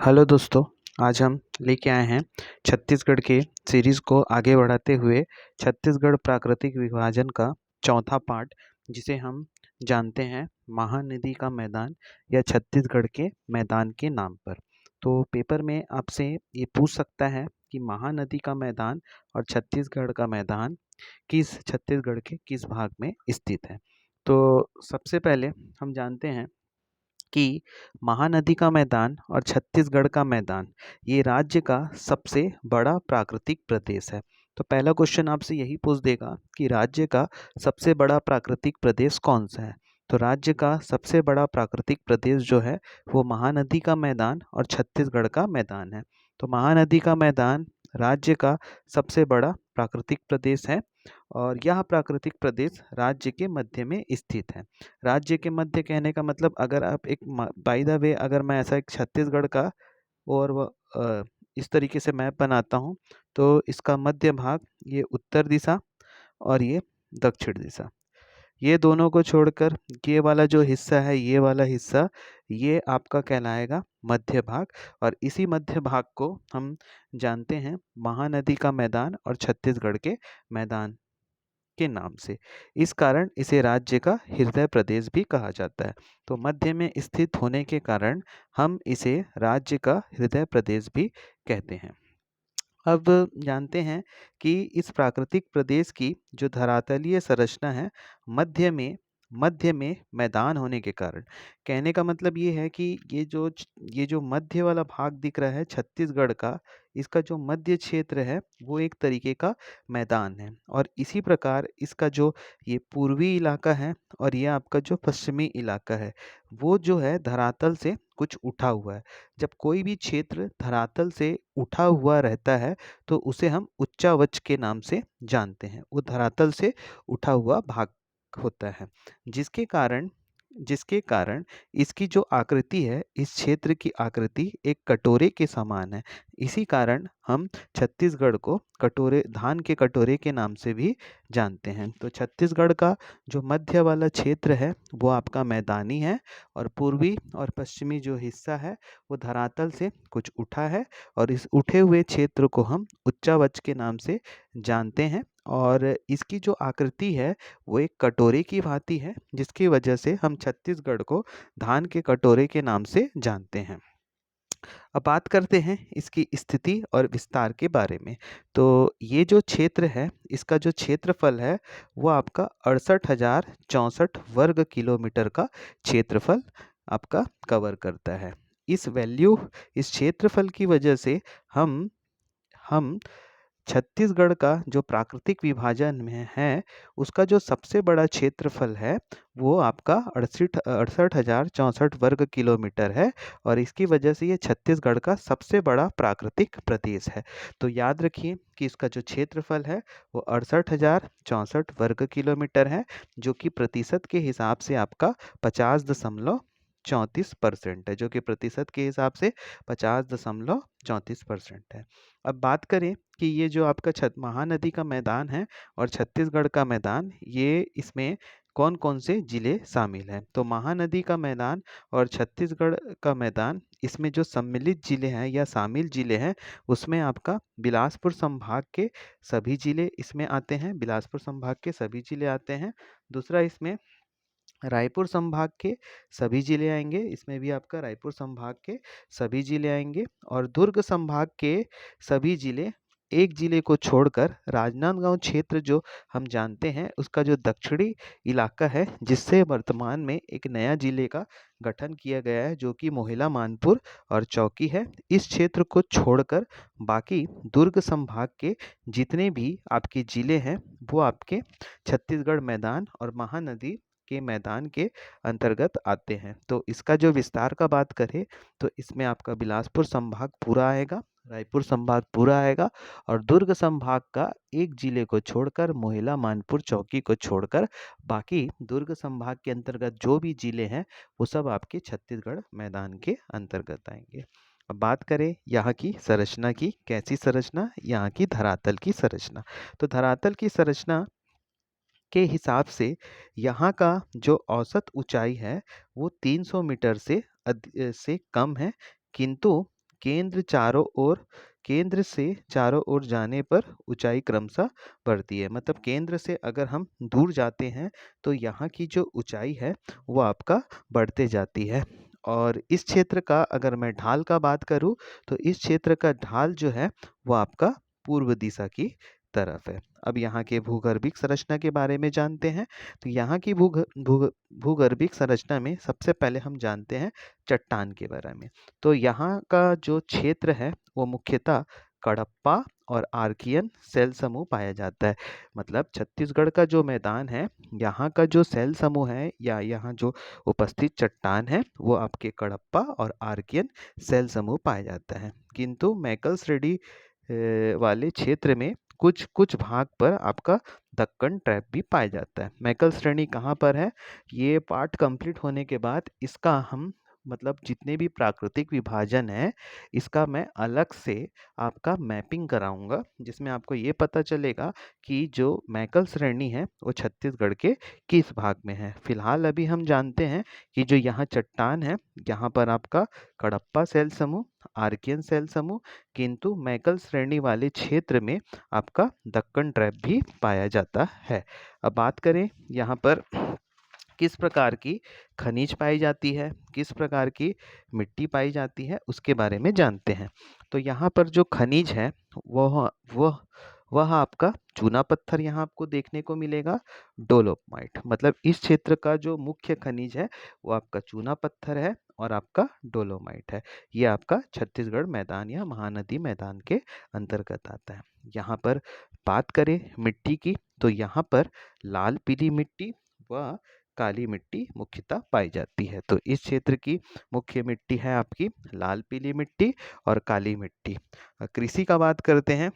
Hello दोस्तों, आज हम लेके आए हैं छत्तीसगढ़ के सीरीज़ को आगे बढ़ाते हुए छत्तीसगढ़ प्राकृतिक विभाजन का चौथा पार्ट, जिसे हम जानते हैं महानदी का मैदान या छत्तीसगढ़ के मैदान के नाम पर। तो पेपर में आपसे ये पूछ सकता है कि महानदी का मैदान और छत्तीसगढ़ का मैदान छत्तीसगढ़ के किस भाग में स्थित है। तो सबसे पहले हम जानते हैं कि महानदी का मैदान और छत्तीसगढ़ का मैदान ये राज्य का सबसे बड़ा प्राकृतिक प्रदेश है। तो पहला क्वेश्चन आपसे यही पूछ देगा कि राज्य का सबसे बड़ा प्राकृतिक प्रदेश कौन सा है। तो राज्य का सबसे बड़ा प्राकृतिक प्रदेश जो है वो महानदी का मैदान और छत्तीसगढ़ का मैदान है। तो महानदी का मैदान राज्य का सबसे बड़ा प्राकृतिक प्रदेश है और यह प्राकृतिक प्रदेश राज्य के मध्य में स्थित है। राज्य के मध्य कहने का मतलब, अगर आप एक बाय द वे अगर मैं ऐसा एक छत्तीसगढ़ का और इस तरीके से मैप बनाता हूँ, तो इसका मध्य भाग ये उत्तर दिशा और ये दक्षिण दिशा, ये दोनों को छोड़कर ये वाला जो हिस्सा है, ये वाला हिस्सा, ये आपका कहलाएगा मध्य भाग। और इसी मध्य भाग को हम जानते हैं महानदी का मैदान और छत्तीसगढ़ के मैदान के नाम से। इस कारण इसे राज्य का हृदय प्रदेश भी कहा जाता है। तो मध्य में स्थित होने के कारण हम इसे राज्य का हृदय प्रदेश भी कहते हैं। अब जानते हैं कि इस प्राकृतिक प्रदेश की जो धरातलीय संरचना है, मध्य में मैदान होने के कारण, कहने का मतलब ये है कि ये जो मध्य वाला भाग दिख रहा है छत्तीसगढ़ का, इसका जो मध्य क्षेत्र है वो एक तरीके का मैदान है। और इसी प्रकार इसका जो ये पूर्वी इलाका है और ये आपका जो पश्चिमी इलाका है, वो जो है धरातल से कुछ उठा हुआ है। जब कोई भी क्षेत्र धरातल से उठा हुआ रहता है तो उसे हम उच्चावच के नाम से जानते हैं। वो धरातल से उठा हुआ भाग होता है, जिसके कारण जिसके कारण इसकी जो आकृति है, इस क्षेत्र की आकृति एक कटोरे के समान है। इसी कारण हम छत्तीसगढ़ को कटोरे, धान के कटोरे के नाम से भी जानते हैं। तो छत्तीसगढ़ का जो मध्य वाला क्षेत्र है वो आपका मैदानी है और पूर्वी और पश्चिमी जो हिस्सा है वो धरातल से कुछ उठा है और इस उठे हुए क्षेत्र को हम उच्चावच के नाम से जानते हैं। और इसकी जो आकृति है वो एक कटोरे की भांति है, जिसकी वजह से हम छत्तीसगढ़ को धान के कटोरे के नाम से जानते हैं। अब बात करते हैं इसकी स्थिति और विस्तार के बारे में। तो ये जो क्षेत्र है, इसका जो क्षेत्रफल है वो आपका 68,064 वर्ग किलोमीटर का क्षेत्रफल आपका कवर करता है। इस क्षेत्रफल की वजह से हम छत्तीसगढ़ का जो प्राकृतिक विभाजन में है, उसका जो सबसे बड़ा क्षेत्रफल है वो आपका 68,064 वर्ग किलोमीटर है और इसकी वजह से ये छत्तीसगढ़ का सबसे बड़ा प्राकृतिक प्रदेश है। तो याद रखिए कि इसका जो क्षेत्रफल है वो 68,064 वर्ग किलोमीटर है, जो कि प्रतिशत के हिसाब से आपका 50.34% है, जो कि प्रतिशत के हिसाब से 50.34% है। अब बात करें कि ये जो आपका महानदी का मैदान है और छत्तीसगढ़ का मैदान, ये इसमें कौन कौन से जिले शामिल हैं। तो महानदी का मैदान और छत्तीसगढ़ का मैदान, इसमें जो सम्मिलित जिले हैं या शामिल जिले हैं, उसमें आपका बिलासपुर संभाग के सभी जिले इसमें आते हैं। बिलासपुर संभाग के सभी जिले आते हैं। दूसरा, इसमें रायपुर संभाग के सभी जिले आएंगे। इसमें भी आपका रायपुर संभाग के सभी जिले आएंगे और दुर्ग संभाग के सभी जिले, एक जिले को छोड़कर राजनांदगांव क्षेत्र जो हम जानते हैं, उसका जो दक्षिणी इलाका है, जिससे वर्तमान में एक नया जिले का गठन किया गया है, जो कि मोहिला मानपुर और चौकी है। इस क्षेत्र को छोड़कर बाकी दुर्ग संभाग के जितने भी आपके जिले हैं वो आपके छत्तीसगढ़ मैदान और महानदी के मैदान के अंतर्गत आते हैं। तो इसका जो विस्तार का बात करें तो इसमें आपका बिलासपुर संभाग पूरा आएगा, रायपुर संभाग पूरा आएगा और दुर्ग संभाग का एक जिले को छोड़कर, मोहिला मानपुर चौकी को छोड़कर, बाकी दुर्ग संभाग के अंतर्गत जो भी जिले हैं वो सब आपके छत्तीसगढ़ मैदान के अंतर्गत आएंगे। अब बात करें यहाँ की संरचना की, कैसी संरचना, यहाँ की धरातल की संरचना। तो धरातल की संरचना के हिसाब से यहाँ का जो औसत ऊंचाई है वो 300 मीटर से कम है, किंतु केंद्र से चारों ओर जाने पर ऊंचाई क्रमशः बढ़ती है। मतलब केंद्र से अगर हम दूर जाते हैं तो यहाँ की जो ऊंचाई है वो आपका बढ़ते जाती है। और इस क्षेत्र का अगर मैं ढाल का बात करूँ तो इस क्षेत्र का ढाल जो है वो आपका पूर्व दिशा की तरफ है। अब यहाँ के भूगर्भिक संरचना के बारे में जानते हैं। तो यहाँ की भूगर्भिक संरचना में सबसे पहले हम जानते हैं चट्टान के बारे में। तो यहाँ का जो क्षेत्र है वो मुख्यतः कडप्पा और आर्कियन सेल समूह पाया जाता है। मतलब छत्तीसगढ़ का जो मैदान है, यहाँ का जो सेल समूह है या यहाँ जो उपस्थित चट्टान है वो आपके कडप्पा और आर्कियन सेल समूह पाया जाता है। किंतु मैकल श्रेणी वाले क्षेत्र में कुछ कुछ भाग पर आपका दक्कन ट्रैप भी पाया जाता है। मैकल श्रेणी कहाँ पर है? ये पार्ट कंप्लीट होने के बाद इसका हम मतलब जितने भी प्राकृतिक विभाजन है इसका मैं अलग से आपका मैपिंग कराऊंगा, जिसमें आपको ये पता चलेगा कि जो मैकल श्रेणी है वो छत्तीसगढ़ के किस भाग में है। फिलहाल अभी हम जानते हैं कि जो यहाँ चट्टान है यहाँ पर आपका कडप्पा सेल समूह, आर्कियन सेल समूह, किंतु मैकल श्रेणी वाले क्षेत्र में आपका दक्कन ट्रैप भी पाया जाता है। अब बात करें यहाँ पर किस प्रकार की खनिज पाई जाती है, किस प्रकार की मिट्टी पाई जाती है, उसके बारे में जानते हैं। तो यहाँ पर जो खनिज है वह वह आपका चूना पत्थर यहाँ आपको देखने को मिलेगा, डोलोमाइट। मतलब इस क्षेत्र का जो मुख्य खनिज है वो आपका चूना पत्थर है और आपका डोलोमाइट है। ये आपका छत्तीसगढ़ मैदान या महानदी मैदान के अंतर्गत आता है। यहाँ पर बात करें मिट्टी की तो यहाँ पर लाल पीली मिट्टी व काली मिट्टी मुख्यतः पाई जाती है। तो इस क्षेत्र की मुख्य मिट्टी है आपकी लाल पीली मिट्टी और काली मिट्टी। कृषि का बात करते हैं।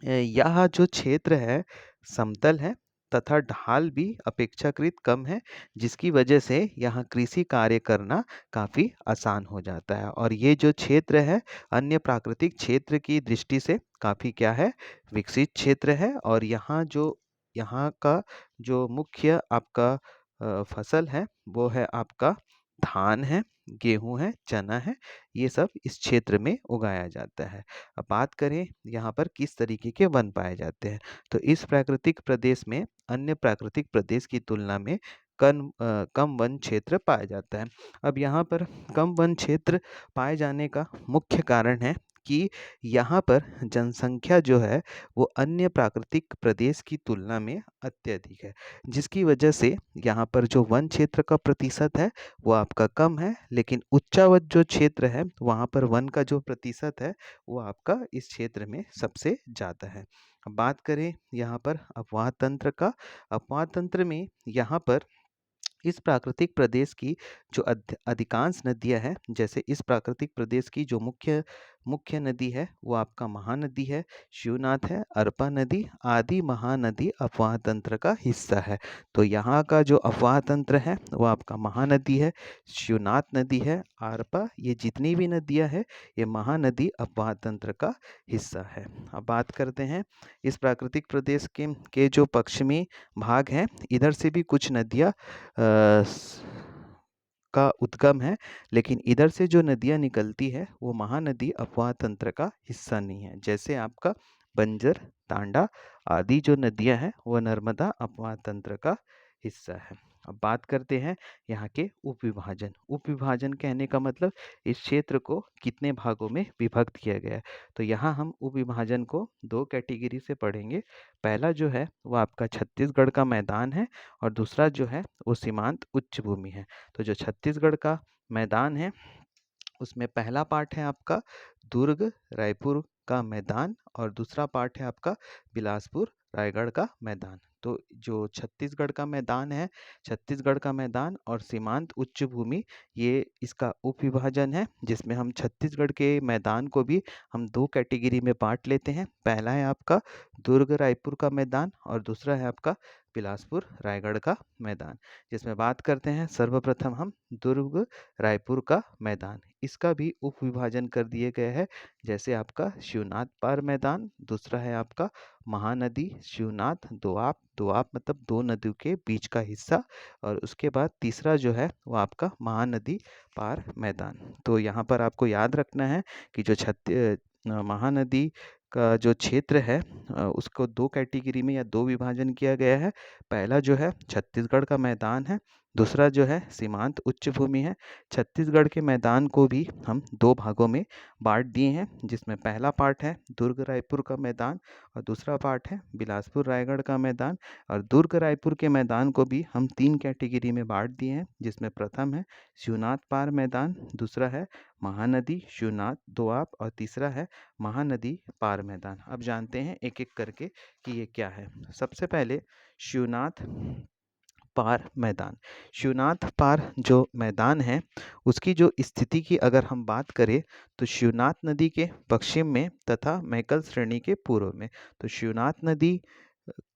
यह जो क्षेत्र है समतल है तथा ढाल भी अपेक्षाकृत कम है, जिसकी वजह से यहाँ कृषि कार्य करना काफ़ी आसान हो जाता है। और ये जो क्षेत्र है अन्य प्राकृतिक क्षेत्र की दृष्टि से काफ़ी क्या है, विकसित क्षेत्र है। और यहाँ का जो मुख्य आपका फसल है वो है आपका धान है, गेहूँ है, चना है, ये सब इस क्षेत्र में उगाया जाता है। अब बात करें यहाँ पर किस तरीके के वन पाए जाते हैं। तो इस प्राकृतिक प्रदेश में अन्य प्राकृतिक प्रदेश की तुलना में कम वन क्षेत्र पाया जाता है। अब यहाँ पर कम वन क्षेत्र पाए जाने का मुख्य कारण है कि यहाँ पर जनसंख्या जो है वो अन्य प्राकृतिक प्रदेश की तुलना में अत्यधिक है, जिसकी वजह से यहाँ पर जो वन क्षेत्र का प्रतिशत है वो आपका कम है, लेकिन उच्चावत जो क्षेत्र है वहाँ पर वन का जो प्रतिशत है वो आपका इस क्षेत्र में सबसे ज़्यादा है। अब बात करें यहाँ पर अपवाह तंत्र का। अपवाह तंत्र में यहाँ पर इस प्राकृतिक प्रदेश की जो अधिकांश नदियां हैं, जैसे इस प्राकृतिक प्रदेश की जो मुख्य मुख्य नदी है वो आपका महानदी है, शिवनाथ है, अरपा नदी आदि महानदी अपवाह तंत्र का हिस्सा है। तो यहाँ का जो अपवाह तंत्र है वो आपका महानदी है, शिवनाथ नदी है, अरपा, ये जितनी भी नदियाँ हैं ये महानदी अपवाह तंत्र का हिस्सा है। अब बात करते हैं इस प्राकृतिक प्रदेश के जो पश्चिमी भाग हैं, इधर से भी कुछ नदियाँ का उद्गम है, लेकिन इधर से जो नदियाँ निकलती है वो महानदी अपवाह तंत्र का हिस्सा नहीं है। जैसे आपका बंजर, तांडा आदि जो नदियाँ हैं वो नर्मदा अपवाह तंत्र का हिस्सा है। अब बात करते हैं यहाँ के उप विभाजन। उप विभाजन कहने का मतलब इस क्षेत्र को कितने भागों में विभक्त किया गया है। तो यहाँ हम उप विभाजन को दो कैटेगरी से पढ़ेंगे। पहला जो है वो आपका छत्तीसगढ़ का मैदान है और दूसरा जो है वो सीमांत उच्च भूमि है। तो जो छत्तीसगढ़ का मैदान है उसमें पहला पार्ट है आपका दुर्ग रायपुर का मैदान और दूसरा पार्ट है आपका बिलासपुर रायगढ़ का मैदान। तो जो छत्तीसगढ़ का मैदान है, छत्तीसगढ़ का मैदान और सीमांत उच्च भूमि, ये इसका उप विभाजन है, जिसमें हम छत्तीसगढ़ के मैदान को भी हम दो कैटेगरी में बांट लेते हैं। पहला है आपका दुर्ग रायपुर का मैदान और दूसरा है आपका बिलासपुर रायगढ़ का मैदान। जिसमें बात करते हैं सर्वप्रथम हम दुर्ग रायपुर का मैदान। इसका भी उप विभाजन कर दिए गए हैं, जैसे आपका शिवनाथ पार मैदान, दूसरा है आपका महानदी शिवनाथ दोआब, दोआब मतलब दो नदियों के बीच का हिस्सा, और उसके बाद तीसरा जो है वो आपका महानदी पार मैदान। तो यहाँ पर आपको याद रखना है कि जो महानदी का जो क्षेत्र है उसको दो कैटेगरी में या दो विभाजन किया गया है। पहला जो है छत्तीसगढ़ का मैदान है, दूसरा जो है सीमांत उच्च भूमि है। छत्तीसगढ़ के मैदान को भी हम दो भागों में बांट दिए हैं, जिसमें पहला पार्ट है दुर्ग रायपुर का मैदान और दूसरा पार्ट है बिलासपुर रायगढ़ का मैदान। और दुर्ग रायपुर के मैदान को भी हम तीन कैटेगरी में बांट दिए हैं, जिसमें प्रथम है शिवनाथ पार मैदान, दूसरा है महानदी शिवनाथ दोआब और तीसरा है महानदी पार मैदान। अब जानते हैं एक एक करके कि ये क्या है। सबसे पहले शिवनाथ पार मैदान। शिवनाथ पार जो मैदान है उसकी जो स्थिति की अगर हम बात करें तो शिवनाथ नदी के पश्चिम में तथा मैकल श्रेणी के पूर्व में। तो शिवनाथ नदी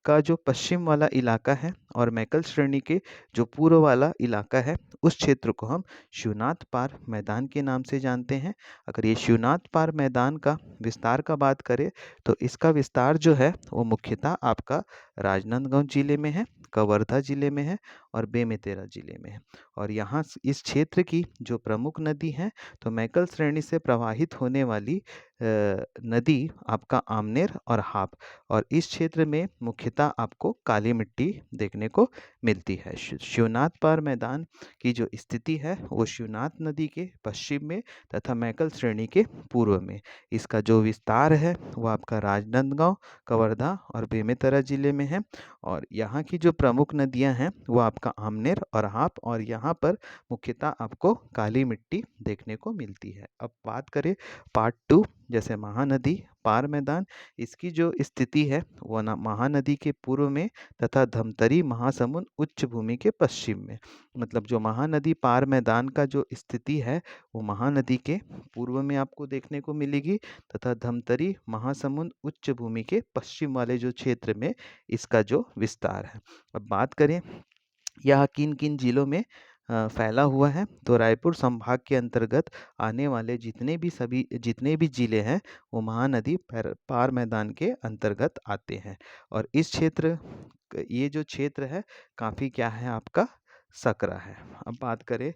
का जो पश्चिम वाला इलाका है और मैकल श्रेणी के जो पूर्व वाला इलाका है, उस क्षेत्र को हम शिवनाथ पार मैदान के नाम से जानते हैं। अगर ये शिवनाथ पार मैदान का विस्तार का बात करें तो इसका विस्तार जो है वो मुख्यतः आपका राजनांदगांव जिले में है, कवर्धा जिले में है और बेमेतरा जिले में है। और यहाँ इस क्षेत्र की जो प्रमुख नदी है तो मैकल श्रेणी से प्रवाहित होने वाली नदी आपका आमनेर और हाप। और इस क्षेत्र में मुख्यतः आपको काली मिट्टी देखने को मिलती है। शिवनाथ पार मैदान की जो स्थिति है वो शिवनाथ नदी के पश्चिम में तथा मैकल श्रेणी के पूर्व में। इसका जो विस्तार है वो आपका राजनांदगांव, कवर्धा और बेमेतरा जिले में है। और यहाँ की जो प्रमुख नदियाँ हैं वो आपका आमनेर और हाप, और यहाँ पर मुख्यतः आपको काली मिट्टी देखने को मिलती है। अब बात करें पार्ट टू, जैसे महानदी पार मैदान। इसकी जो स्थिति है वो महानदी के पूर्व में तथा धमतरी महासमुंद उच्च भूमि के पश्चिम में। मतलब जो महानदी पार मैदान का जो स्थिति है वो महानदी के पूर्व में आपको देखने को मिलेगी तथा धमतरी महासमुंद उच्च भूमि के पश्चिम वाले जो क्षेत्र में इसका जो विस्तार है। अब बात करें यह किन किन जिलों में फैला हुआ है, तो रायपुर संभाग के अंतर्गत आने वाले जितने भी जिले हैं वो महानदी पार मैदान के अंतर्गत आते हैं। और ये जो क्षेत्र है काफ़ी क्या है आपका सकरा है। अब बात करें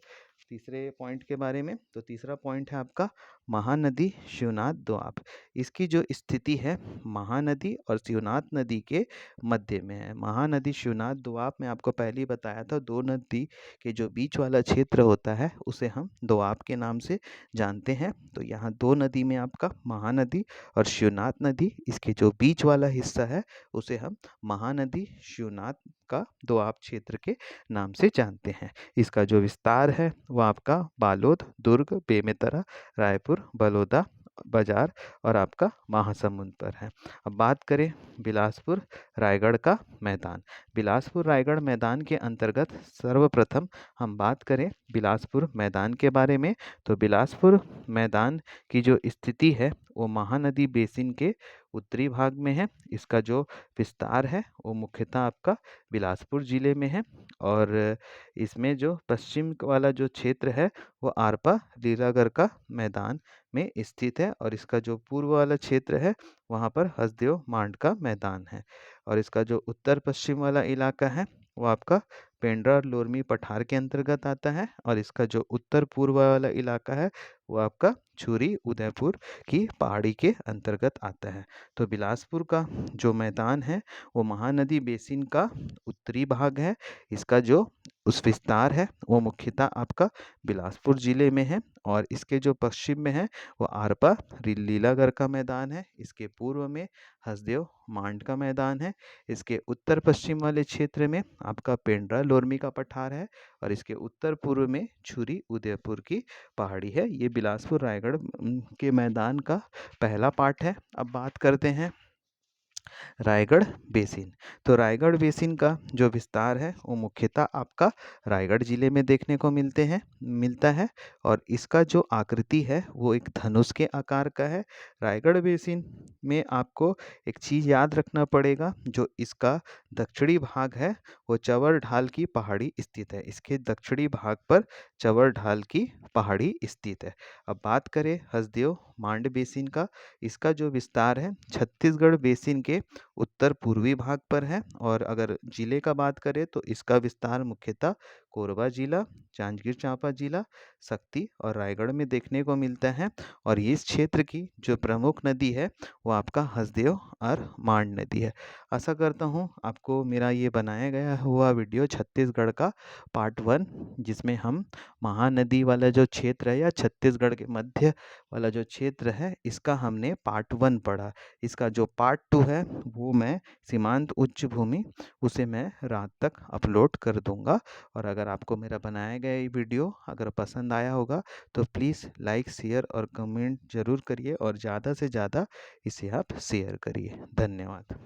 तीसरे पॉइंट के बारे में, तो तीसरा पॉइंट है आपका महानदी शिवनाथ दोआब। इसकी जो स्थिति है महानदी और शिवनाथ नदी के मध्य में है। महानदी शिवनाथ दोआब में आपको पहले ही बताया था, दो नदी के जो बीच वाला क्षेत्र होता है उसे हम दोआब के नाम से जानते हैं। तो यहाँ दो नदी में आपका महानदी और शिवनाथ नदी, इसके जो बीच वाला हिस्सा है उसे हम महानदी शिवनाथ का दोआब क्षेत्र के नाम से जानते हैं। इसका जो विस्तार है वो आपका बालोद, दुर्ग, बेमेतरा, रायपुर, बलौदा बाजार और आपका महासमुंद पर है। अब बात करें बिलासपुर रायगढ़ का मैदान। बिलासपुर रायगढ़ मैदान के अंतर्गत सर्वप्रथम हम बात करें बिलासपुर मैदान के बारे में, तो बिलासपुर मैदान की जो स्थिति है वो महानदी बेसिन के उत्तरी भाग में है। इसका जो विस्तार है वो मुख्यतः आपका बिलासपुर जिले में है। और इसमें जो पश्चिम वाला जो क्षेत्र है वो आरपा लीलागढ़ का मैदान में स्थित है। और इसका जो पूर्व वाला क्षेत्र है वहाँ पर हसदेव मांड का मैदान है। और इसका जो उत्तर पश्चिम वाला इलाका है वो आपका पेंड्रा लोरमी पठार के अंतर्गत आता है। और इसका जो उत्तर पूर्व वाला इलाका है वो आपका छुरी उदयपुर की पहाड़ी के अंतर्गत आता है। तो बिलासपुर का जो मैदान है वो महानदी बेसिन का उत्तरी भाग है। इसका जो उस विस्तार है वो मुख्यतः आपका बिलासपुर जिले में है। और इसके जो पश्चिम में है वो आरपा लीलागढ़ का मैदान है। इसके पूर्व में हसदेव मांड का मैदान है। इसके उत्तर पश्चिम वाले क्षेत्र में आपका पेंड्रा लोरमी का पठार है। और इसके उत्तर पूर्व में छुरी उदयपुर की पहाड़ी है। ये बिलासपुर रायगढ़ के मैदान का पहला पार्ट है। अब बात करते हैं रायगढ़ बेसिन। तो रायगढ़ बेसिन का जो विस्तार है वो मुख्यतः आपका रायगढ़ जिले में देखने को मिलता है और इसका जो आकृति है वो एक धनुष के आकार का है। रायगढ़ बेसिन में आपको एक चीज़ याद रखना पड़ेगा, जो इसका दक्षिणी भाग है वो चंवर ढाल की पहाड़ी स्थित है। इसके दक्षिणी भाग पर चंवर ढाल की पहाड़ी स्थित है। अब बात करें हसदेव मांड बेसिन का, इसका जो विस्तार है छत्तीसगढ़ बेसिन के उत्तर पूर्वी भाग पर है। और अगर जिले का बात करें तो इसका विस्तार मुख्यतः कोरबा जिला, जांजगीर चांपा जिला, शक्ति और रायगढ़ में देखने को मिलता है। और इस क्षेत्र की जो प्रमुख नदी है वो आपका हसदेव और मांड नदी है। आशा करता हूँ आपको मेरा ये बनाया गया हुआ वीडियो छत्तीसगढ़ का पार्ट 1, जिसमें हम महानदी वाला जो क्षेत्र है या छत्तीसगढ़ के मध्य वाला जो क्षेत्र है इसका हमने पार्ट 1 पढ़ा। इसका जो पार्ट 2 है वो मैं सीमांत उच्च भूमि उसे मैं रात तक अपलोड कर दूंगा। और अगर आपको मेरा बनाया गया ये वीडियो अगर पसंद आया होगा तो प्लीज़ लाइक, शेयर और कमेंट ज़रूर करिए और ज़्यादा से ज़्यादा इसे आप शेयर करिए। धन्यवाद।